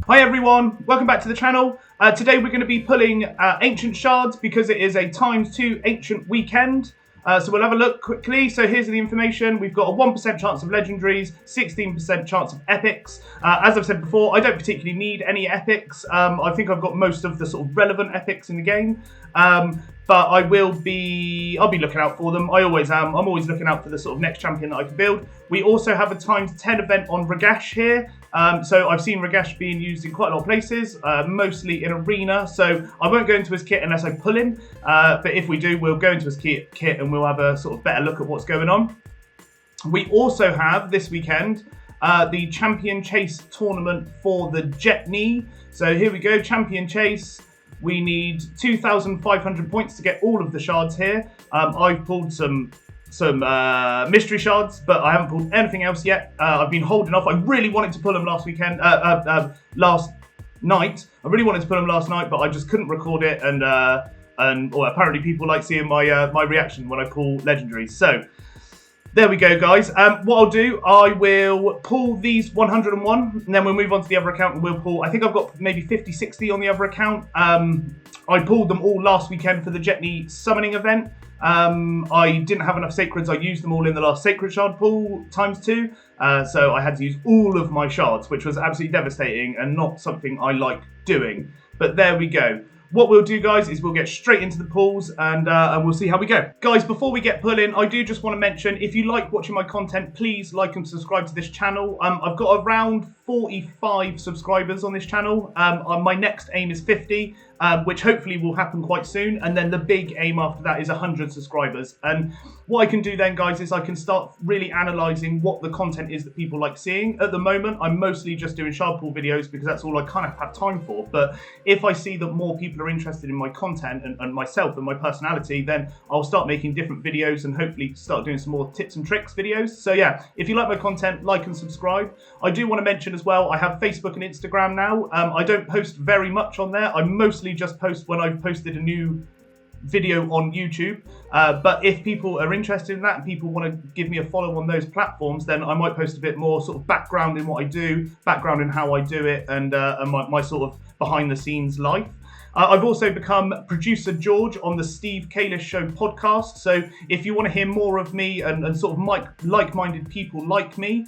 Hi everyone, welcome back to the channel. Today we're going to be pulling Ancient Shards because it is a ×2 Ancient weekend. So we'll have a look quickly. So here's the information. We've got a 1% chance of Legendaries, 16% chance of Epics. As I've said before, I don't particularly need any Epics. I think I've got most of the sort of relevant Epics in the game. But I'll be looking out for them. I always am. I'm always looking out for the sort of next champion that I can build. We also have a ×10 event on Ragash here. So I've seen Ragash being used in quite a lot of places, mostly in Arena. So I won't go into his kit unless I pull him. But if we do, we'll go into his kit and we'll have a sort of better look at what's going on. We also have this weekend the Champion Chase tournament for the Jetni. So here we go, Champion Chase. We need 2,500 points to get all of the shards here. I've pulled some mystery shards, but I haven't pulled anything else yet. I've been holding off. I really wanted to pull them last weekend, last night. I really wanted to pull them last night, but I just couldn't record it, and apparently people like seeing my reaction when I pull Legendaries. So there we go, guys. What I'll do, I will pull these 101, and then we'll move on to the other account, and we'll pull, I think I've got maybe 50, 60 on the other account. I pulled them all last weekend for the Jetni summoning event. I didn't have enough sacreds. I used them all in the last sacred shard pull ×2. So I had to use all of my shards, which was absolutely devastating and not something I like doing. But there we go. What we'll do, guys, is we'll get straight into the pulls and we'll see how we go. Guys, before we get pulling, I do just want to mention, if you like watching my content, please like and subscribe to this channel. I've got around 45 subscribers on this channel. My next aim is 50, which hopefully will happen quite soon. And then the big aim after that is 100 subscribers. And what I can do then, guys, is I can start really analysing what the content is that people like seeing. At the moment, I'm mostly just doing shard pull videos because that's all I kind of have time for. But if I see that more people are interested in my content and myself and my personality, then I'll start making different videos and hopefully start doing some more tips and tricks videos. So yeah, if you like my content, like and subscribe. I do want to mention as well, I have Facebook and Instagram now. I don't post very much on there. I mostly just post when I've posted a new video on YouTube. But if people are interested in that and people want to give me a follow on those platforms, then I might post a bit more sort of background in what I do, background in how I do it, and my sort of behind the scenes life. I've also become producer George on the Steve Kalish Show podcast. So if you want to hear more of me and sort of like-minded people like me,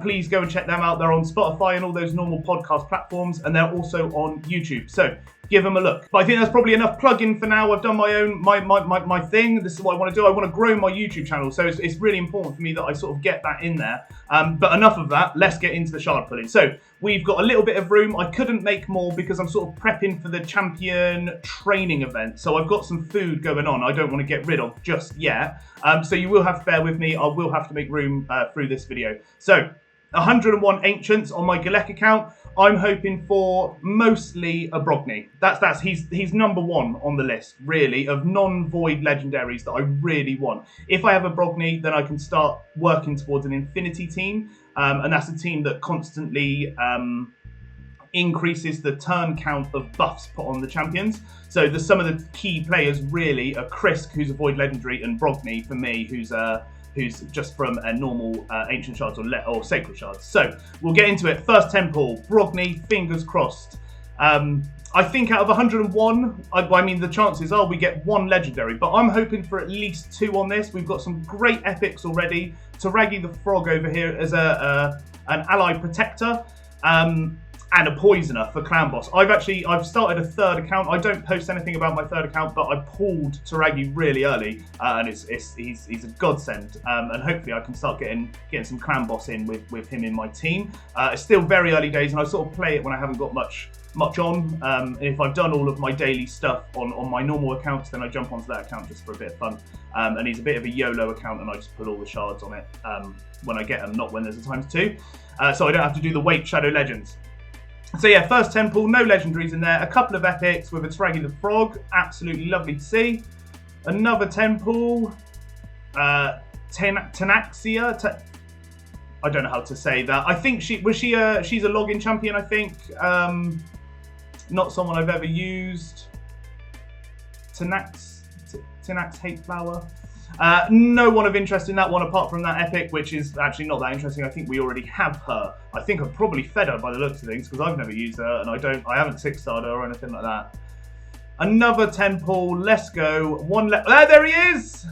please go and check them out. They're on Spotify and all those normal podcast platforms, and they're also on YouTube. So give them a look. But I think that's probably enough plug-in for now. I've done my own my thing. This is what I want to do. I want to grow my YouTube channel, so it's really important for me that I sort of get that in there. But enough of that. Let's get into the shard pulling. So we've got a little bit of room. I couldn't make more because I'm sort of prepping for the champion training event. So I've got some food going on I don't want to get rid of just yet. So you will have to bear with me. I will have to make room through this video. So 101 Ancients on my Galek account. I'm hoping for mostly a Brogni. He's number one on the list, really, of non-void legendaries that I really want. If I have a Brogni, then I can start working towards an Infinity team, and that's a team that constantly increases the turn count of buffs put on the champions. So some of the key players really are Krisk, who's a void legendary, and Brogni for me, who's just from a normal Ancient Shards or Sacred Shards. So we'll get into it. First 10 pull, Brogni, fingers crossed. I think out of 101, I mean, the chances are we get one Legendary, but I'm hoping for at least 2 on this. We've got some great epics already. Taragi the Frog over here as an ally protector. And a poisoner for Clan Boss. I've started a third account. I don't post anything about my third account, but I pulled Taragi really early, and he's a godsend. And hopefully I can start getting some Clan Boss in with him in my team. It's still very early days, and I sort of play it when I haven't got much on. And if I've done all of my daily stuff on my normal accounts, then I jump onto that account just for a bit of fun. And he's a bit of a YOLO account, and I just put all the shards on it when I get them, not when there's a ×2. So I don't have to do the Wait Shadow Legends. So yeah, first 10 pull, no legendaries in there. A couple of epics with a Taragi the Frog. Absolutely lovely to see. Another 10 pull. Tenaxia. I don't know how to say that. I think she's a login champion, I think. Not someone I've ever used. Tenax Hate Flower. No one of interest in that one apart from that epic, which is actually not that interesting. I think we already have her. I think I've probably fed her by the looks of things because I've never used her and I haven't 6-starred her or anything like that. Another 10 pull. Let's go. There he is!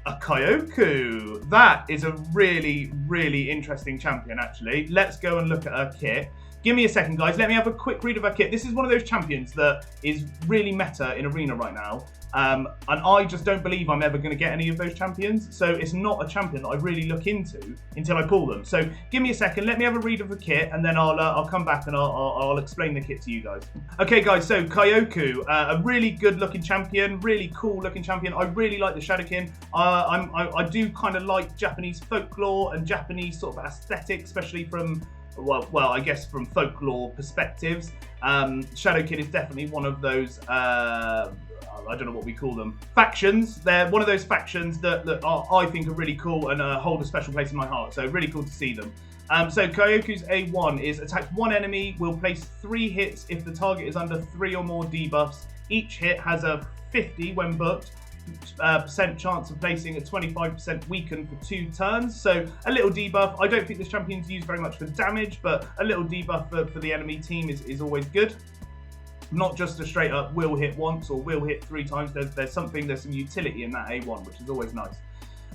A Kyoku. That is a really, really interesting champion, actually. Let's go and look at her kit. Give me a second, guys. Let me have a quick read of her kit. This is one of those champions that is really meta in Arena right now. And I just don't believe I'm ever going to get any of those champions. So it's not a champion that I really look into until I pull them. So give me a second. Let me have a read of the kit, and then I'll come back and I'll explain the kit to you guys. Okay, guys. So Kyoku, a really good-looking champion, really cool-looking champion. I really like the Shadowkin. I do kind of like Japanese folklore and Japanese sort of aesthetic, especially from well, I guess from folklore perspectives. Shadowkin is definitely one of those. I don't know what we call them. Factions. They're one of those factions that I think are really cool and hold a special place in my heart. So really cool to see them. So Kyoku's A1 is attack one enemy, will place 3 hits if the target is under 3 or more debuffs. Each hit has a 50 when booked. Percent chance of placing a 25% weaken for 2 turns. So a little debuff. I don't think this champion's used very much for damage, but a little debuff for the enemy team is always good. Not just a straight up will hit once or will hit 3 times. There's some utility in that A1, which is always nice.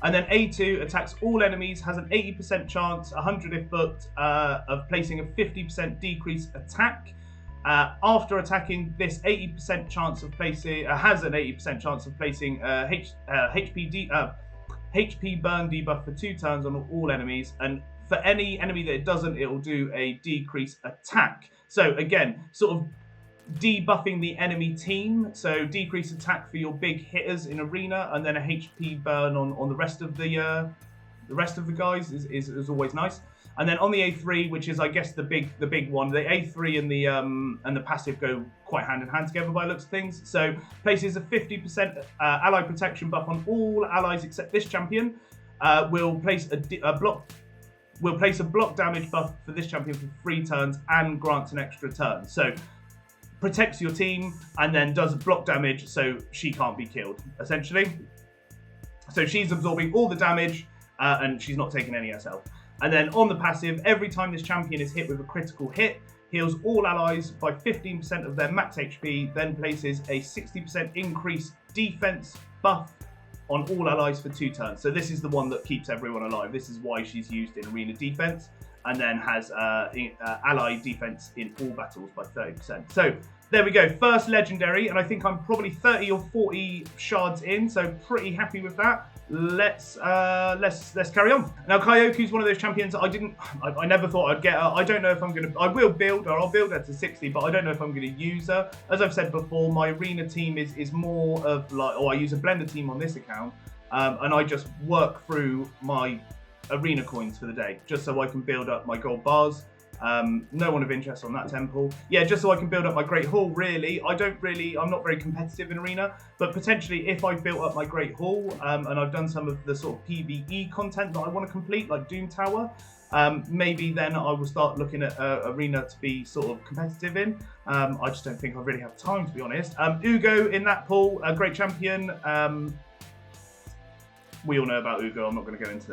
And then A2 attacks all enemies, has an 80% chance, 100 if booked, of placing a 50% decrease attack. After attacking, this 80% chance of placing has an 80% chance of placing HP burn debuff for 2 turns on all enemies, and for any enemy that it doesn't, it will do a decrease attack. So again, sort of debuffing the enemy team. So decrease attack for your big hitters in arena, and then a HP burn on the rest of the guys is always nice. And then on the A3, which is I guess the big one, the A3 and the passive go quite hand in hand together by looks of things. So places a 50% ally protection buff on all allies except this champion. Will place a block damage buff for this champion for 3 turns and grants an extra turn. So protects your team and then does block damage so she can't be killed, essentially. So she's absorbing all the damage and she's not taking any herself. And then on the passive, every time this champion is hit with a critical hit, heals all allies by 15% of their max HP, then places a 60% increased defense buff on all allies for 2 turns. So this is the one that keeps everyone alive. This is why she's used in arena defense, and then has ally defense in all battles by 30%. So there we go, first legendary, and I think I'm probably 30 or 40 shards in, so pretty happy with that. Let's carry on. Now Kyoku's one of those champions I never thought I'd get her. I don't know if I'll build her. I'll build her to 60, but I don't know if I'm gonna use her. As I've said before, my arena team is more of like, I use a blender team on this account, and I just work through my arena coins for the day, just so I can build up my gold bars. No one of interest on that temple. Yeah, just so I can build up my Great Hall, really. I'm not very competitive in Arena, but potentially if I've built up my Great Hall, and I've done some of the sort of PvE content that I want to complete, like Doom Tower, maybe then I will start looking at Arena to be sort of competitive in. I just don't think I really have time, to be honest. Ugo in that pool, a great champion. We all know about Ugo. I'm not going to go into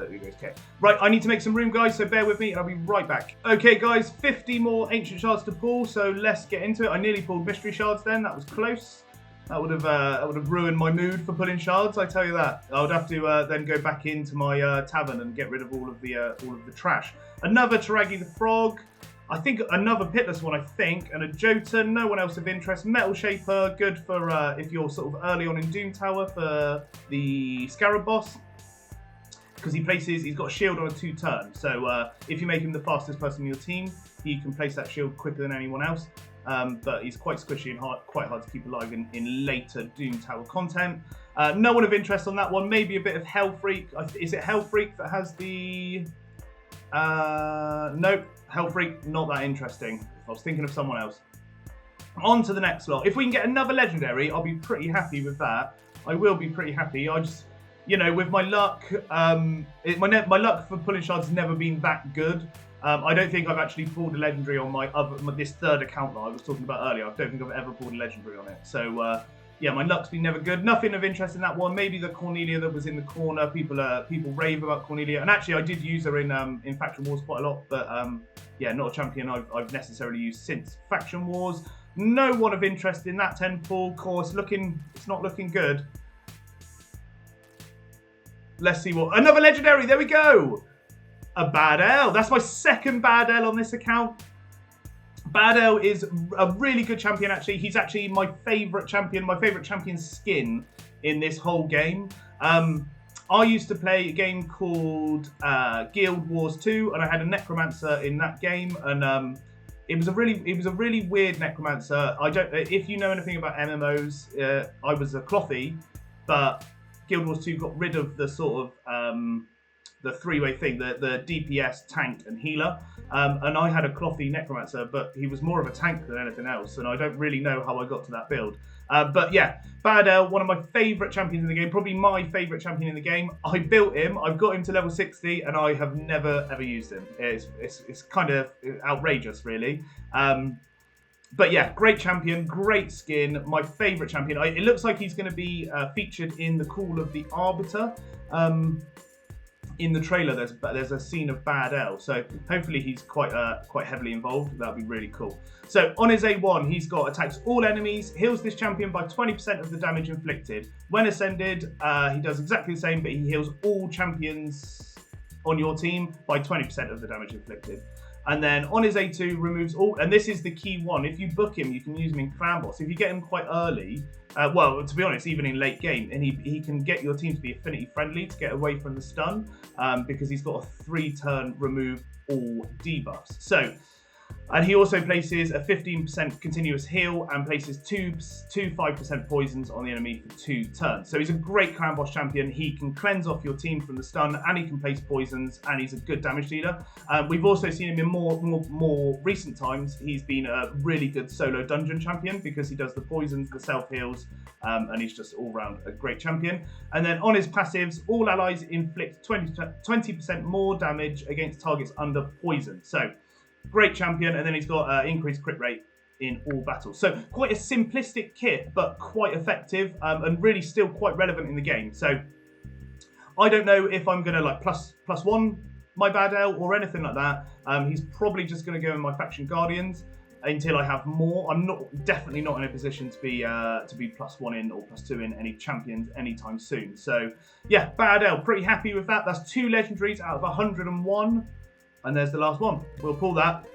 Ugo's kit. Right, I need to make some room, guys, so bear with me and I'll be right back. Okay, guys, 50 more Ancient Shards to pull, so let's get into it. I nearly pulled Mystery Shards then. That was close. That would have ruined my mood for pulling shards, I tell you that. I would have to then go back into my tavern and get rid of all of the trash. Another Taragi the Frog. I think another Pitless one, and a Jotun, no one else of interest. Metal Shaper, good for if you're sort of early on in Doom Tower for the Scarab boss. Because he's got a shield on a 2 turn. So if you make him the fastest person in your team, he can place that shield quicker than anyone else. But he's quite squishy and quite hard to keep alive in later Doom Tower content. No one of interest on that one, maybe a bit of Hell Freak. Is it Hell Freak that has the... Nope. Hell Freak, not that interesting. I was thinking of someone else. On to the next lot. If we can get another legendary, I'll be pretty happy with that. I will be pretty happy. I just, with my luck, my luck for pulling shards has never been that good. I don't think I've actually pulled a legendary on this third account that I was talking about earlier. I don't think I've ever pulled a legendary on it. So yeah, my luck's been never good. Nothing of interest in that one. Maybe the Cornelia that was in the corner. People rave about Cornelia, and actually I did use her in Faction Wars quite a lot. But yeah, not a champion I've necessarily used since Faction Wars. No one of interest in that 10 pool. Of course, it's not looking good. Let's see what another legendary. There we go. A Bad L. That's my second Bad L on this account. Bad L is a really good champion, actually. He's actually my favourite champion skin in this whole game. I used to play a game called Guild Wars 2, and I had a Necromancer in that game, and it was a really weird Necromancer. If you know anything about MMOs, I was a Clothy, but Guild Wars 2 got rid of the sort of the three-way thing, the DPS, tank, and healer. And I had a Clothy Necromancer, but he was more of a tank than anything else, and I don't really know how I got to that build. But yeah, Bad L, one of my favourite champions in the game, probably my favourite champion in the game. I built him, I've got him to level 60, and I have never, ever used him. It's kind of outrageous, really. But yeah, great champion, great skin, my favourite champion. It looks like he's going to be featured in the Call of the Arbiter. In the trailer, there's a scene of Bad L, so hopefully he's quite heavily involved. That'd be really cool. So on his A1, he's got attacks all enemies, heals this champion by 20% of the damage inflicted. When ascended, he does exactly the same, but he heals all champions on your team by 20% of the damage inflicted. And then on his A2, removes all, and this is the key one. If you book him, you can use him in Clan Boss. If you get him quite early, well, to be honest, even in late game, and he can get your team to be affinity friendly to get away from the stun, because he's got a 3-turn remove all debuffs. So, and he also places a 15% continuous heal and places two 5% poisons on the enemy for 2 turns. So he's a great Clan Boss champion. He can cleanse off your team from the stun, and he can place poisons, and he's a good damage dealer. We've also seen him in more recent times. He's been a really good solo dungeon champion because he does the poisons, the self heals, and he's just all round a great champion. And then on his passives, all allies inflict 20% more damage against targets under poison. So great champion, and then he's got increased crit rate in all battles. So quite a simplistic kit, but quite effective, and really still quite relevant in the game. So I don't know if I'm gonna like plus one my Bad L or anything like that. He's probably just gonna go in my faction Guardians until I have more. I'm definitely not in a position to be +1 in or +2 in any champions anytime soon. So yeah, Bad L, pretty happy with that. That's 2 legendaries out of 101. And there's the last one. We'll pull that.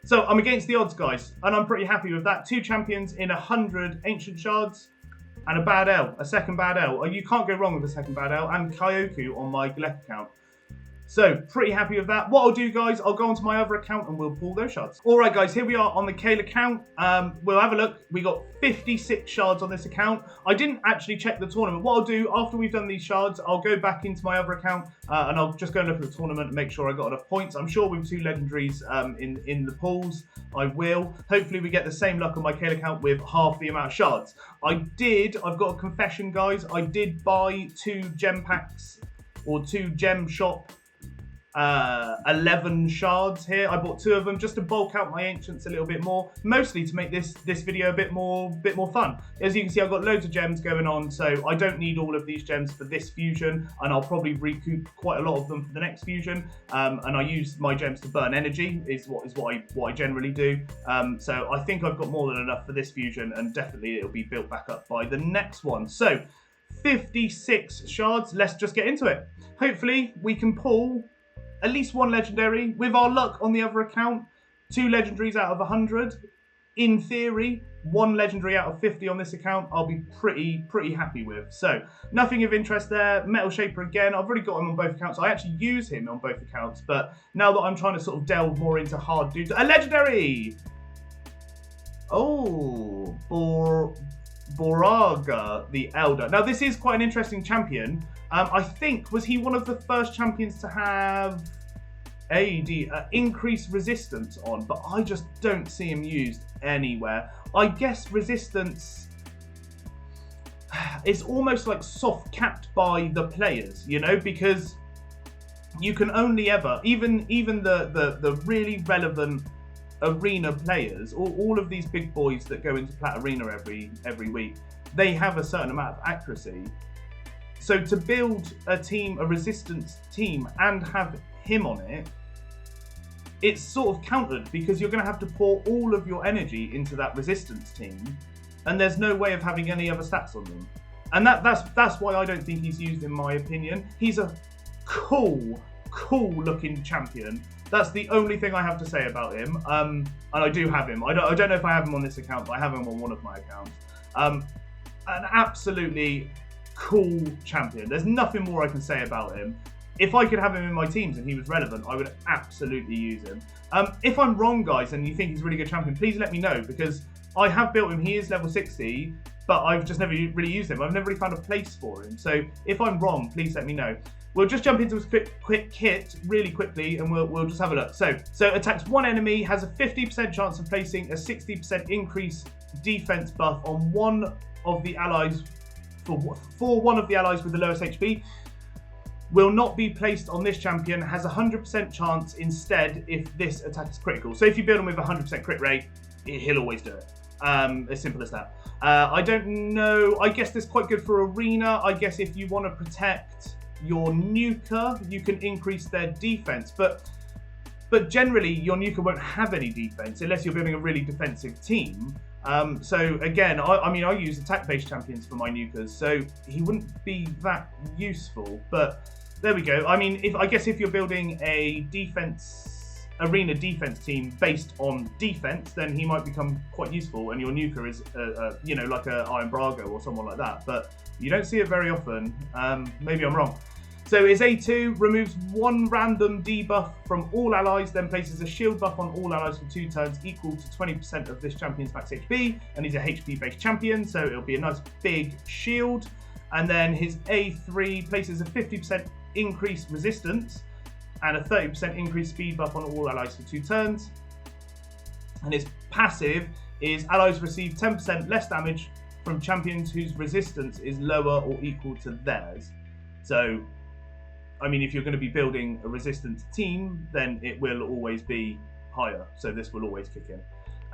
So I'm against the odds, guys, and I'm pretty happy with that. 2 champions in 100 ancient shards and a Bad L, a second Bad L. You can't go wrong with a second Bad L, and Kyoku on my Galek account. So pretty happy with that. What I'll do, guys, I'll go onto my other account and we'll pull those shards. All right, guys, here we are on the Kale account. We'll have a look. We got 56 shards on this account. I didn't actually check the tournament. What I'll do after we've done these shards, I'll go back into my other account and I'll just go and look at the tournament and make sure I got enough points. I'm sure with 2 legendaries in the pools, I will. Hopefully we get the same luck on my Kale account with half the amount of shards. I've got a confession, guys. I did buy 2 gem packs or 2 gem shop 11 shards here. I bought 2 of them just to bulk out my ancients a little bit more, mostly to make this video a bit more fun. As you can see, I've got loads of gems going on, so I don't need all of these gems for this fusion, and I'll probably recoup quite a lot of them for the next fusion. And I use my gems to burn energy, is what I generally do. So I think I've got more than enough for this fusion, and definitely it'll be built back up by the next one. So 56 shards. Let's just get into it. Hopefully we can pull at least 1 legendary. With our luck on the other account, 2 legendaries out of 100. In theory, 1 legendary out of 50 on this account, I'll be pretty happy with. So, nothing of interest there. Metal Shaper again, I've already got him on both accounts. I actually use him on both accounts, but now that I'm trying to sort of delve more into hard dudes, a legendary! Oh, Boraga the Elder. Now, this is quite an interesting champion. I think, was he one of the first champions to have increased resistance on, but I just don't see him used anywhere. I guess resistance is almost like soft capped by the players, you know, because you can only ever, even the really relevant arena players, all of these big boys that go into Plat Arena every week, they have a certain amount of accuracy. So to build a team, a resistance team, and have him on it, it's sort of countered because you're going to have to pour all of your energy into that resistance team, and there's no way of having any other stats on them. And that's why I don't think he's used, in my opinion. He's a cool looking champion. That's the only thing I have to say about him. And I do have him. I don't know if I have him on this account, but I have him on one of my accounts. An absolutely cool champion. There's nothing more I can say about him. If I could have him in my teams and he was relevant, I would absolutely use him. If I'm wrong, guys, and you think he's a really good champion, please let me know, because I have built him. He is level 60, but I've just never really used him. I've never really found a place for him. So if I'm wrong, please let me know. We'll just jump into his quick kit really quickly, and we'll just have a look. So attacks one enemy, has a 50% chance of placing a 60% increase defense buff on one of the allies for one of the allies with the lowest HP. Will not be placed on this champion, has a 100% chance instead if this attack is critical. So if you build him with a 100% crit rate, he'll always do it. As simple as that. I don't know, I guess this is quite good for arena. I guess if you want to protect your nuker, you can increase their defense, but generally your nuker won't have any defense unless you're building a really defensive team. So again, I mean, I use attack-based champions for my nukers, so he wouldn't be that useful, but there we go. I mean, I guess if you're building a arena defense team based on defense, then he might become quite useful, and your nuker is, you know, like a Iron Brago or someone like that, but you don't see it very often. Maybe I'm wrong. So his A2 removes one random debuff from all allies, then places a shield buff on all allies for 2 turns equal to 20% of this champion's max HP, and he's a HP-based champion, so it'll be a nice big shield. And then his A3 places a 50% increased resistance and a 30% increased speed buff on all allies for 2 turns. And his passive is allies receive 10% less damage from champions whose resistance is lower or equal to theirs. So, I mean, if you're going to be building a resistance team, then it will always be higher. So this will always kick in.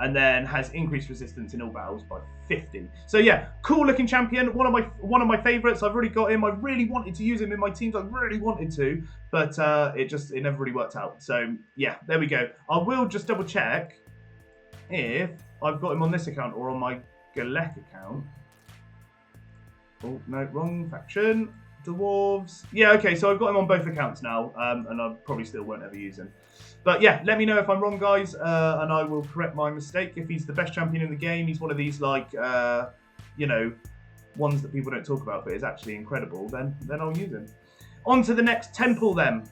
And then has increased resistance in all battles by 50. So yeah, cool looking champion. One of my favorites. I've already got him. I really wanted to use him in my teams. I really wanted to, but it never really worked out. So yeah, there we go. I will just double check if I've got him on this account or on my Galek account. Oh no, wrong faction. Dwarves. Yeah, okay, so I've got him on both accounts now, and I probably still won't ever use him. But yeah, let me know if I'm wrong, guys, and I will correct my mistake. If he's the best champion in the game, he's one of these, like, you know, ones that people don't talk about, but is actually incredible, then I'll use him. On to the next temple, then.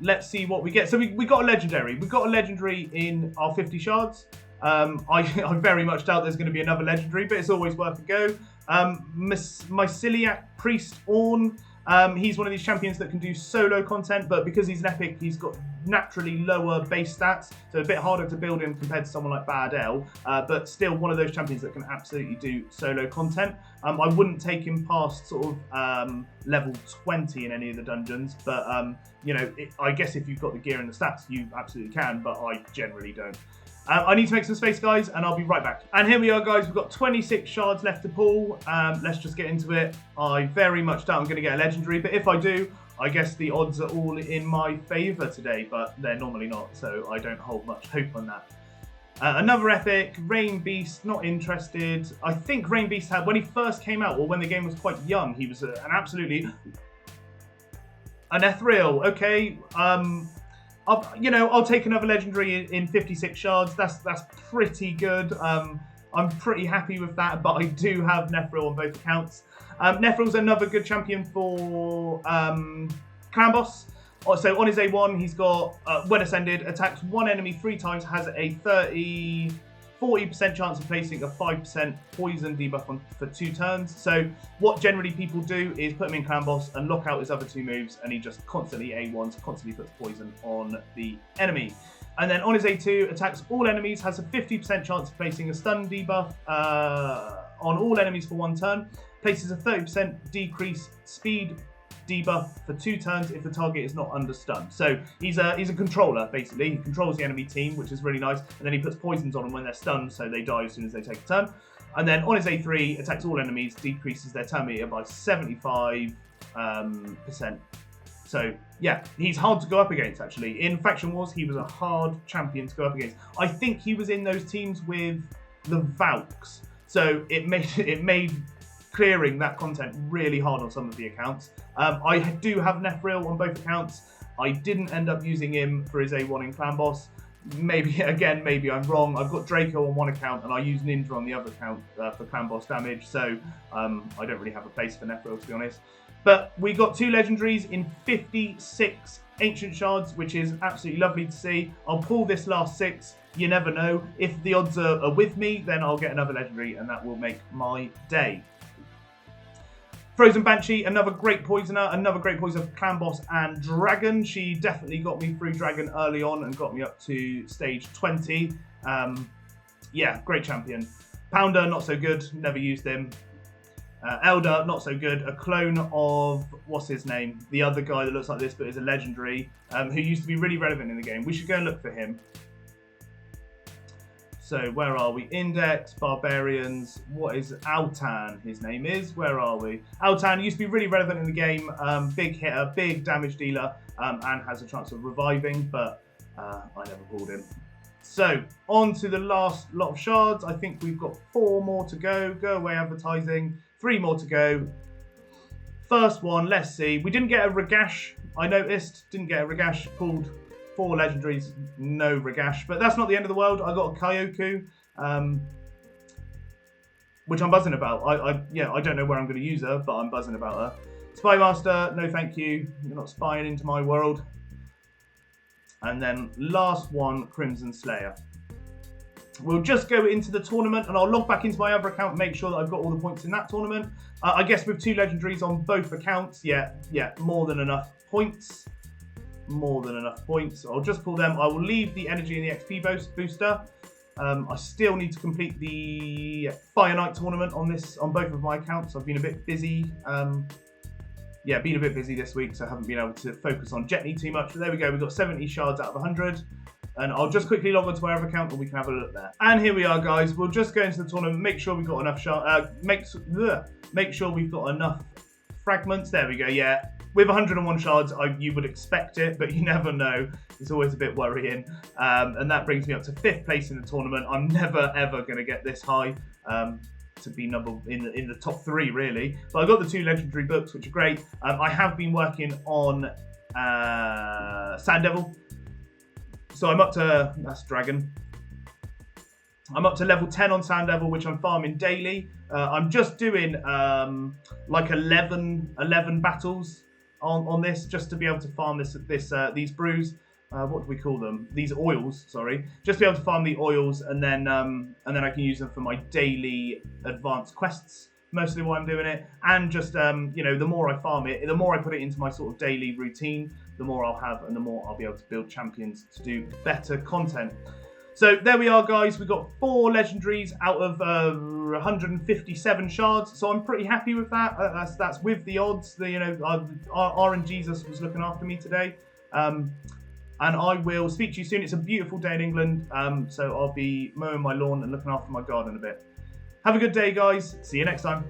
Let's see what we get. So we got a legendary. We got a legendary in our 50 shards. I very much doubt there's going to be another legendary, but it's always worth a go. Myceliac Priest Ornn. He's one of these champions that can do solo content, but because he's an epic, he's got naturally lower base stats, so a bit harder to build him compared to someone like Bad L, but still one of those champions that can absolutely do solo content. I wouldn't take him past sort of level 20 in any of the dungeons, but you know, I guess if you've got the gear and the stats, you absolutely can, but I generally don't. I need to make some space, guys, and I'll be right back. And here we are, guys. We've got 26 shards left to pull. Let's just get into it. I very much doubt I'm going to get a legendary, but if I do, I guess the odds are all in my favour today, but they're normally not, so I don't hold much hope on that. Another epic, Rain Beast, not interested. I think Rain Beast had, when he first came out, or when the game was quite young, he was an absolutely... An ethereal, okay. You know, I'll take another legendary in 56 shards. That's pretty good. I'm pretty happy with that, but I do have Nethril on both accounts. Nethril's another good champion for Clan Boss. So on his A1, he's got, when ascended, attacks one enemy 3 times, has a 40% chance of placing a 5% poison debuff on for 2 turns. So what generally people do is put him in Clan Boss and lock out his other 2 moves, and he just constantly A1s, constantly puts poison on the enemy. And then on his A2, attacks all enemies, has a 50% chance of placing a stun debuff on all enemies for 1 turn, places a 30% decrease speed debuff for 2 turns if the target is not under stun. So he's a controller, basically. He controls the enemy team, which is really nice. And then he puts poisons on them when they're stunned, so they die as soon as they take a turn. And then on his A3, attacks all enemies, decreases their turn meter by 75%. So, yeah, he's hard to go up against, actually. In Faction Wars, he was a hard champion to go up against. I think he was in those teams with the Valks. So it made clearing that content really hard on some of the accounts. I do have Nephril on both accounts. I didn't end up using him for his A1 in Clan Boss. Maybe I'm wrong. I've got Draco on one account and I use Ninja on the other account for Clan Boss damage. So I don't really have a place for Nephril, to be honest. But we got 2 legendaries in 56 Ancient Shards, which is absolutely lovely to see. I'll pull this last 6. You never know. If the odds are with me, then I'll get another legendary and that will make my day. Frozen Banshee, another great poisoner, for Clan Boss and Dragon. She definitely got me through Dragon early on and got me up to stage 20. Yeah, great champion. Pounder, not so good, never used him. Elder, not so good. A clone of, what's his name? The other guy that looks like this but is a legendary, who used to be really relevant in the game. We should go and look for him. So where are we? Index, Barbarians. What is Altan? His name is. Where are we? Altan used to be really relevant in the game. Big hitter, big damage dealer, and has a chance of reviving, but I never pulled him. So on to the last lot of shards. I think we've got 4 more to go. Go away advertising. 3 more to go. First one, let's see. We didn't get a Ragash, I noticed. Didn't get a Ragash. Pulled 4 legendaries, no Ragash. But that's not the end of the world. I got a Kyoku, which I'm buzzing about. I don't know where I'm going to use her, but I'm buzzing about her. Spy Master, no thank you. You're not spying into my world. And then last one, Crimson Slayer. We'll just go into the tournament and I'll log back into my other account and make sure that I've got all the points in that tournament. I guess with 2 legendaries on both accounts, yeah, more than enough points. More than enough points. I'll just pull them. I will leave the energy and the XP booster. I still need to complete the Fire Knight tournament on both of my accounts. I've been a bit busy. Been a bit busy this week, so I haven't been able to focus on Jetni too much. But there we go. We've got 70 shards out of 100. And I'll just quickly log onto my other account and we can have a look there. And here we are, guys. We'll just go into the tournament, make sure we've got enough make sure we've got enough fragments. There we go, yeah. With 101 shards, you would expect it, but you never know. It's always a bit worrying. And that brings me up to 5th place in the tournament. I'm never, ever going to get this high to be in the top 3, really. But I got the 2 legendary books, which are great. I have been working on Sand Devil. So I'm up to, that's Dragon. I'm up to level 10 on Sand Devil, which I'm farming daily. I'm just doing like 11 battles on this, just to be able to farm these brews. What do we call them? These oils, sorry. Just to be able to farm the oils, and then I can use them for my daily advanced quests. Mostly why I'm doing it, and just the more I farm it, the more I put it into my sort of daily routine, the more I'll have, and the more I'll be able to build champions to do better content. So there we are, guys. We got 4 legendaries out of 157 shards. So I'm pretty happy with that. That's with the odds. Our Jesus was looking after me today. And I will speak to you soon. It's a beautiful day in England. So I'll be mowing my lawn and looking after my garden a bit. Have a good day, guys. See you next time.